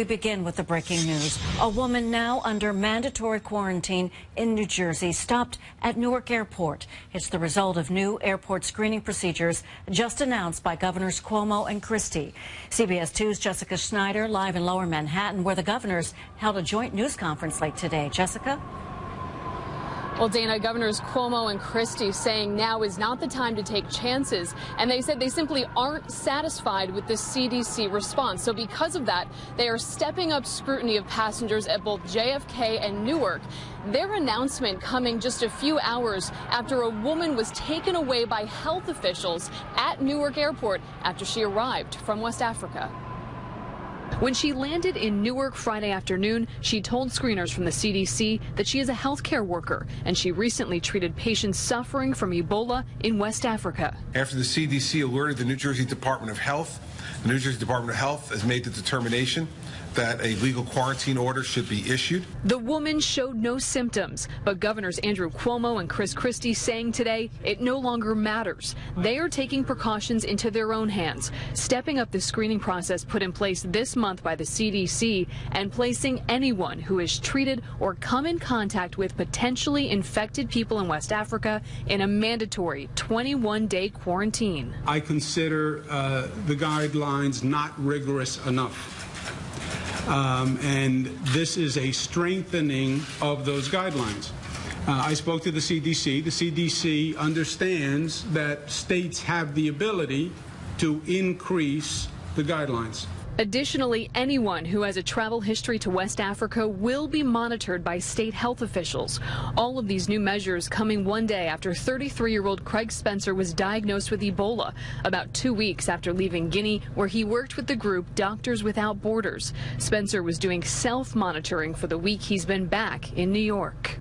we begin with the breaking news. A woman now under mandatory quarantine in New Jersey stopped at Newark Airport. It's the result of new airport screening procedures just announced by Governors Cuomo and Christie. CBS 2's Jessica Schneider live in Lower Manhattan, where the governors held a joint news conference late today. Jessica? Well, Dana, Governors Cuomo and Christie saying now is not the time to take chances. And they said they simply aren't satisfied with the CDC response. So because of that, they are stepping up scrutiny of passengers at both JFK and Newark. Their announcement coming just a few hours after a woman was taken away by health officials at Newark Airport after she arrived from West Africa. When she landed in Newark Friday afternoon, she told screeners from the CDC that she is a healthcare worker and she recently treated patients suffering from Ebola in West Africa. After the CDC alerted the New Jersey Department of Health, the New Jersey Department of Health has made the determination that a legal quarantine order should be issued. The woman showed no symptoms, but Governors Andrew Cuomo and Chris Christie saying today it no longer matters. They are taking precautions into their own hands, stepping up the screening process put in place this month by the CDC and placing anyone who is treated or come in contact with potentially infected people in West Africa in a mandatory 21-day quarantine. I consider the guidelines not rigorous enough. And this is a strengthening of those guidelines. I spoke to the CDC. The CDC understands that states have the ability to increase the guidelines. Additionally, anyone who has a travel history to West Africa will be monitored by state health officials. All of these new measures coming one day after 33-year-old Craig Spencer was diagnosed with Ebola about 2 weeks after leaving Guinea, where he worked with the group Doctors Without Borders. Spencer was doing self-monitoring for the week he's been back in New York.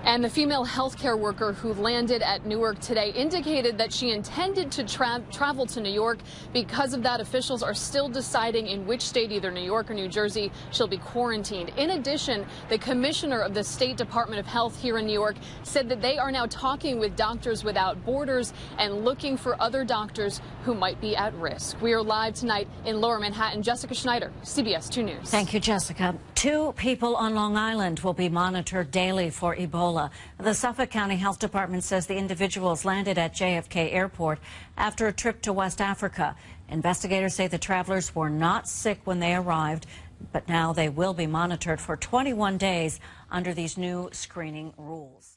And the female healthcare worker who landed at Newark today indicated that she intended to travel to New York. Because of that, officials are still deciding in which state, either New York or New Jersey, she'll be quarantined. In addition, the commissioner of the State Department of Health here in New York said that they are now talking with Doctors Without Borders and looking for other doctors who might be at risk. We are live tonight in Lower Manhattan. Jessica Schneider, CBS 2 News. Thank you, Jessica. 2 people on Long Island will be monitored daily for Ebola. The Suffolk County Health Department says the individuals landed at JFK Airport after a trip to West Africa. Investigators say the travelers were not sick when they arrived, but now they will be monitored for 21 days under these new screening rules.